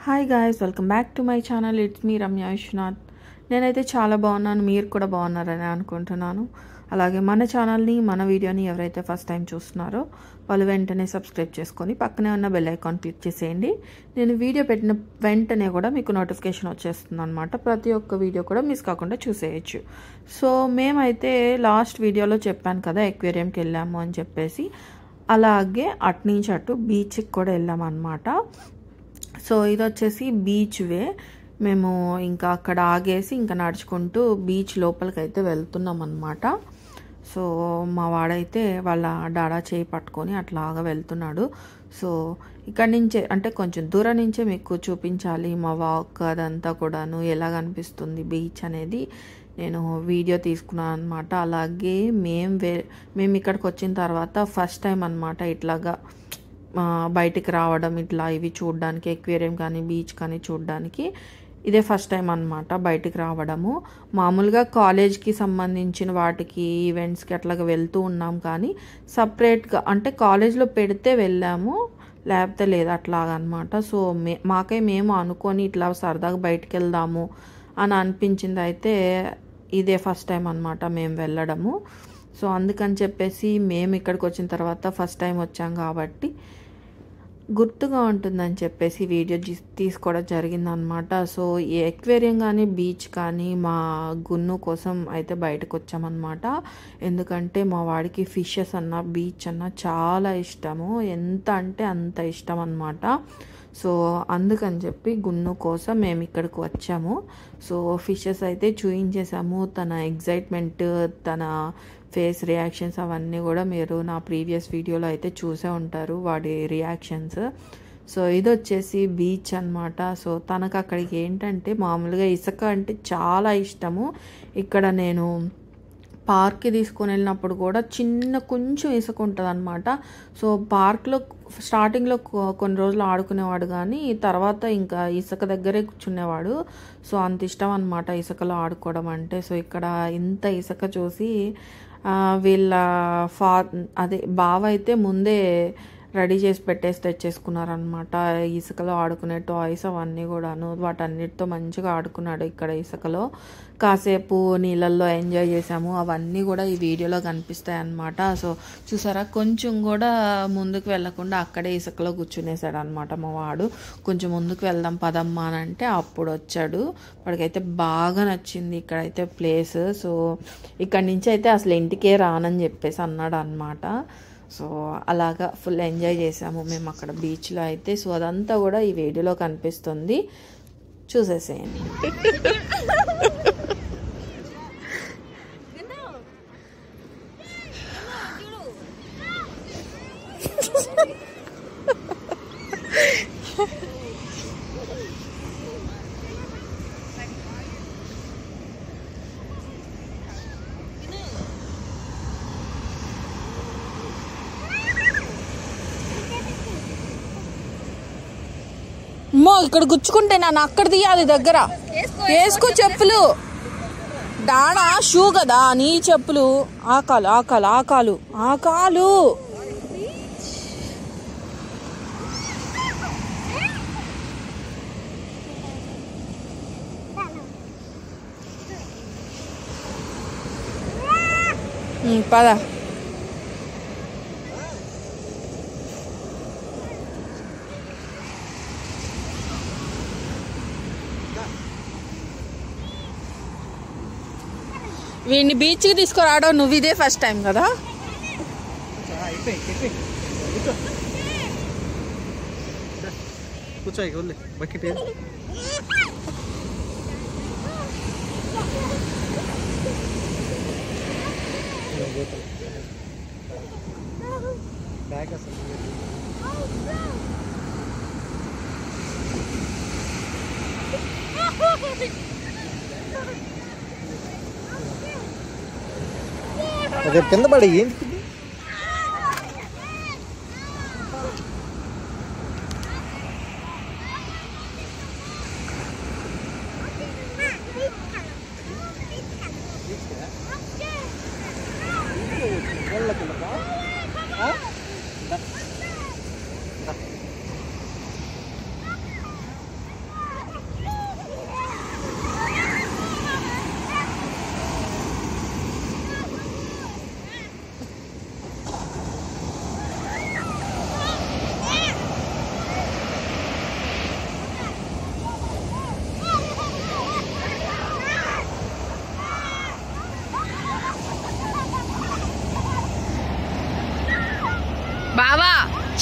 Hi guys, welcome back to my channel. It's me Ramya Vishwanath. నేనైతే చాలా బాగున్నాను, మీరు కూడా బాగున్నారని అనుకుంటున్నాను. అలాగే మన ఛానల్ని, మన వీడియోని ఎవరైతే ఫస్ట్ టైం చూస్తున్నారో వాళ్ళు వెంటనే సబ్స్క్రైబ్ చేసుకొని పక్కనే ఉన్న బెల్ ఐకాన్ క్లిక్ చేసేయండి. నేను వీడియో పెట్టిన వెంటనే కూడా మీకు నోటిఫికేషన్ వచ్చేస్తుంది అనమాట. ప్రతి ఒక్క వీడియో కూడా మిస్ కాకుండా చూసేయచ్చు. సో మేమైతే లాస్ట్ వీడియోలో చెప్పాను కదా ఎక్వేరియంకి వెళ్ళాము అని చెప్పేసి, అలాగే అట్నుంచి అటు బీచ్కి కూడా వెళ్ళామన్నమాట. సో ఇది వచ్చేసి బీచ్ వే. మేము ఇంకా అక్కడ ఆగేసి ఇంకా నడుచుకుంటూ బీచ్ లోపలికి అయితే వెళ్తున్నాం అన్నమాట. సో మా వాడైతే వాళ్ళ డాడా చేయి పట్టుకొని అట్లాగా వెళ్తున్నాడు. సో ఇక్కడి నుంచే అంటే కొంచెం దూరం నుంచే మీకు చూపించాలి మా వాక్ అదంతా కూడాను ఎలా కనిపిస్తుంది బీచ్ అనేది నేను వీడియో తీసుకున్నాను అనమాట. అలాగే మేము ఇక్కడికి వచ్చిన తర్వాత ఫస్ట్ టైం అనమాట ఇట్లాగా బయటికి రావడం, ఇట్లా ఇవి చూడడానికి, ఎక్వేరియం కానీ బీచ్ కానీ చూడడానికి ఇదే ఫస్ట్ టైం అనమాట బయటికి రావడము. మామూలుగా కాలేజ్కి సంబంధించిన వాటికి ఈవెంట్స్కి అట్లాగా వెళ్తూ ఉన్నాం, కానీ సపరేట్గా అంటే కాలేజ్లో పెడితే వెళ్ళాము, లేకపోతే లేదు అట్లాగనమాట. సో మేము అనుకొని ఇట్లా సరదాగా బయటికి వెళ్దాము అని అనిపించింది. అయితే ఇదే ఫస్ట్ టైం అనమాట మేము వెళ్ళడము. సో అందుకని చెప్పేసి మేము ఇక్కడికి వచ్చిన తర్వాత ఫస్ట్ టైం వచ్చాం కాబట్టి గుర్తుగా ఉంటుందని చెప్పేసి వీడియో తీసుకోవడం జరిగిందనమాట. సో ఈ ఎక్వేరియం కానీ బీచ్ కానీ మా గున్ను కోసం అయితే బయటకు వచ్చామన్నమాట. ఎందుకంటే మా వాడికి ఫిషెస్ అన్న బీచ్ అన్న చాలా ఇష్టము, ఎంత అంటే అంత ఇష్టం అన్నమాట. సో అందుకని చెప్పి గున్ను కోసం మేము ఇక్కడికి వచ్చాము. సో ఫిషెస్ అయితే చూయించేసాము. తన ఎగ్జైట్మెంట్, తన ఫేస్ రియాక్షన్స్ అవన్నీ కూడా మీరు నా ప్రీవియస్ వీడియోలో అయితే చూసే ఉంటారు, వాడి రియాక్షన్స్. సో ఇది వచ్చేసి బీచ్ అనమాట. సో తనకు అక్కడికి ఏంటంటే మామూలుగా ఇసుక అంటే చాలా ఇష్టము. ఇక్కడ నేను పార్క్కి తీసుకొని వెళ్ళినప్పుడు కూడా కొంచెం ఇసుక ఉంటుంది అనమాట. సో పార్క్లో స్టార్టింగ్లో కొన్ని రోజులు ఆడుకునేవాడు, కానీ తర్వాత ఇంకా ఇసుక దగ్గరే కూర్చునేవాడు. సో అంత ఇష్టం అనమాట ఇసుకలో ఆడుకోవడం అంటే. సో ఇక్కడ ఇంత ఇసుక చూసి వీళ్ళ బావ అయితే ముందే రెడీ చేసి తెచ్చేసుకున్నారనమాట. ఇసుకలో ఆడుకునే టాయ్స్ అవన్నీ కూడాను, వాటన్నిటితో మంచిగా ఆడుకున్నాడు ఇక్కడ ఇసుకలో. కాసేపు నీళ్ళల్లో ఎంజాయ్ చేసాము, అవన్నీ కూడా ఈ వీడియోలో కనిపిస్తాయి అన్నమాట. సో చూసారా, కొంచెం కూడా ముందుకు వెళ్లకుండా అక్కడే ఇసుకలో కూర్చునేసాడు అనమాట మా వాడు. కొంచెం ముందుకు వెళ్దాం పదమ్మా అని అంటే అప్పుడు వచ్చాడు. వాడికైతే బాగా నచ్చింది ఇక్కడైతే ప్లేస్. సో ఇక్కడి నుంచి అయితే అసలు ఇంటికే రానని చెప్పేసి అన్నాడు అనమాట. సో అలాగా ఫుల్ ఎంజాయ్ చేసాము మేము అక్కడ బీచ్లో అయితే. సో అదంతా కూడా ఈ వీడియోలో కనిపిస్తుంది, చూసేసేయండి. ఇక్కడ గుచ్చుకుంటే నన్ను అక్కడ తీయాలి దగ్గర. వేసుకో చెప్పులు, డాడా షూ కదా నీ చెప్పులు. ఆకాలు ఆకాలు ఆకాలు ఆకాలు. పద. వీడిని బీచ్కి తీసుకురావడం నువ్వు ఇదే ఫస్ట్ టైం కదా? అక్కడ కింద పడి ఏంటి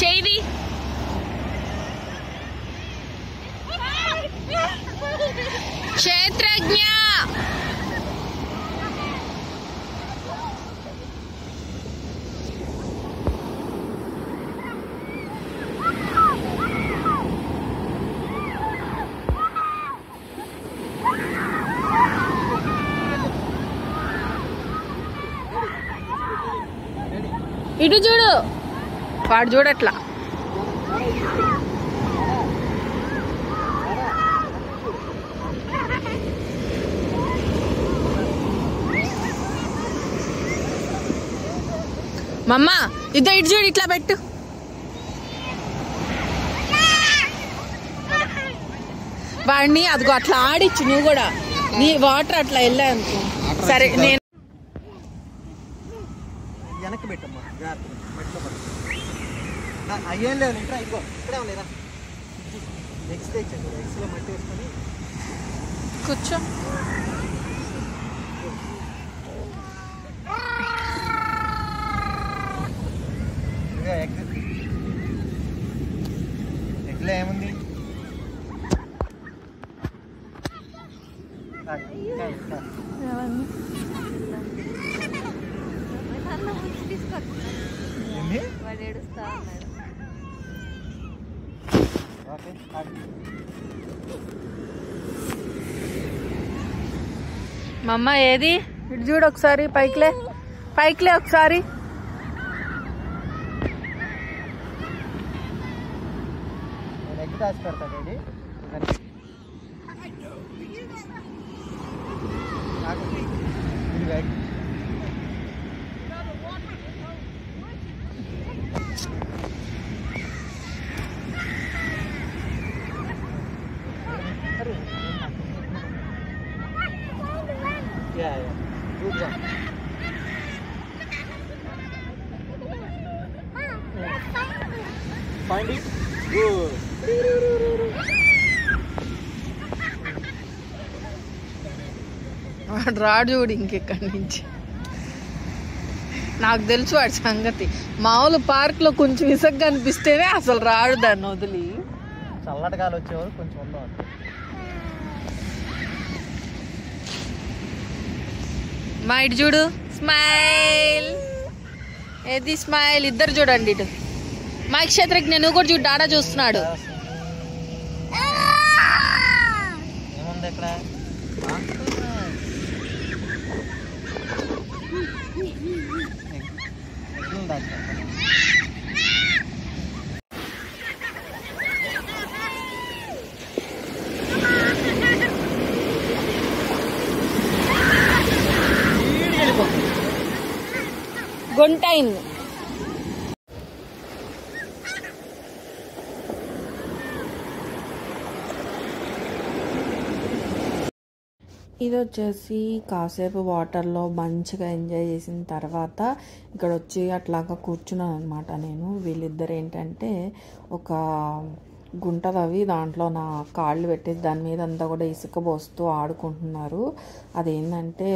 చేయి క్షేత్రజ్ఞ. ఇటు చూడు, వాడు చూడట్లా. మమ్మ ఇద్దరు ఇటు చూడు, ఇట్లా పెట్టు. వాడిని అదిగో అట్లా ఆడిచ్చు, నువ్వు కూడా నీ వాటర్ అట్లా వెళ్ళా అనుకో. సరే నేను వెనక్కి పెట్టమ్మా, అయ్యేం లేదు. ఇంట్లో ఇదిగో ఇక్కడే ఉండేదా, ఎగ్స్ తెచ్చాను, ఎగ్స్లో మట్టి వేసుకొని కూర్చో. ఎగ్, ఎగ్లో ఏముంది? మమ్మ ఏది ఇటు చూడు ఒకసారి, పైకిలే పైకిలే ఒకసారి. ఎగ్ దాచి పెడతా daddy. Yeah, yeah. Good one. Find it? Good. వాడు రాడు చూడు ఇంకెక్కడి నుంచి. నాకు తెలుసు వాడి సంగతి. మామూలు పార్క్లో కొంచెం ఇసుగ్గా అనిపిస్తేనే అసలు రాడు దాన్ని వదిలి. చల్లటి గాలి వచ్చేవారు కొంచెం ఉందాం. మా ఇటు చూడు, స్మైల్. ఏది స్మైల్? ఇద్దరు చూడండి ఇటు. మా క్షేత్రజ్ఞ నువ్వు కూడా చూడు, డాడా చూస్తున్నాడు. ఏముంది ఇక్కడ? గుంటైన్ ఇది వచ్చేసి కాసేపు వాటర్లో మంచిగా ఎంజాయ్ చేసిన తర్వాత ఇక్కడ వచ్చి అట్లాగా కూర్చున్నాను అనమాట నేను. వీళ్ళిద్దరు ఏంటంటే ఒక గుంట తవ్వి దాంట్లో నా కాళ్ళు పెట్టేసి దాని మీద అంతా కూడా ఇసుక పోస్తూ ఆడుకుంటున్నారు. అదేంటంటే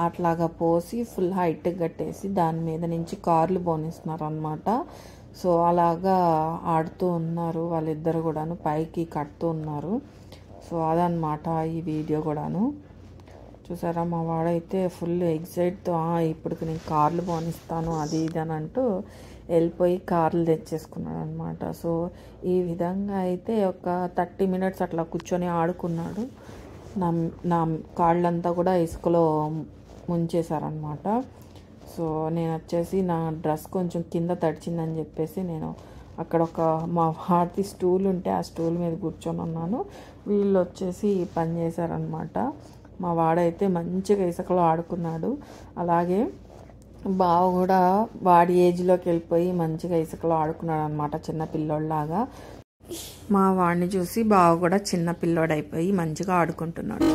అట్లాగా పోసి ఫుల్ హైట్కి కట్టేసి దాని మీద నుంచి కార్లు పోనిస్తున్నారు అనమాట. సో అలాగా ఆడుతూ ఉన్నారు వాళ్ళిద్దరు కూడాను, పైకి కడుతూ ఉన్నారు. సో అదనమాట ఈ వీడియో కూడాను. చూసారా, మా వాడైతే ఫుల్ ఎగ్జైట్తో ఇప్పటికి నేను కార్లు పోనిస్తాను అది ఇది అని అంటూ వెళ్ళిపోయి కార్లు తెచ్చేసుకున్నాడు అనమాట. సో ఈ విధంగా అయితే ఒక 30 minutes అట్లా కూర్చొని ఆడుకున్నాడు. నా కాళ్ళంతా కూడా ఇసుకలో ముంచేశారనమాట. సో నేను వచ్చేసి నా డ్రెస్ కొంచెం కింద తడిచిందని చెప్పేసి నేను అక్కడ మా వాడిది స్టూల్ ఉంటే ఆ స్టూల్ మీద కూర్చొని ఉన్నాను. వీళ్ళు వచ్చేసి పని చేశారనమాట. మా వాడైతే మంచిగా ఇసుకలో ఆడుకున్నాడు. అలాగే బావ కూడా వాడి ఏజ్లోకి వెళ్ళిపోయి మంచిగా ఇసుకలో ఆడుకున్నాడు అనమాట, చిన్న పిల్లోడిలాగా. మా వాడిని చూసి బావ కూడా చిన్న పిల్లోడైపోయి మంచిగా ఆడుకుంటున్నాడు.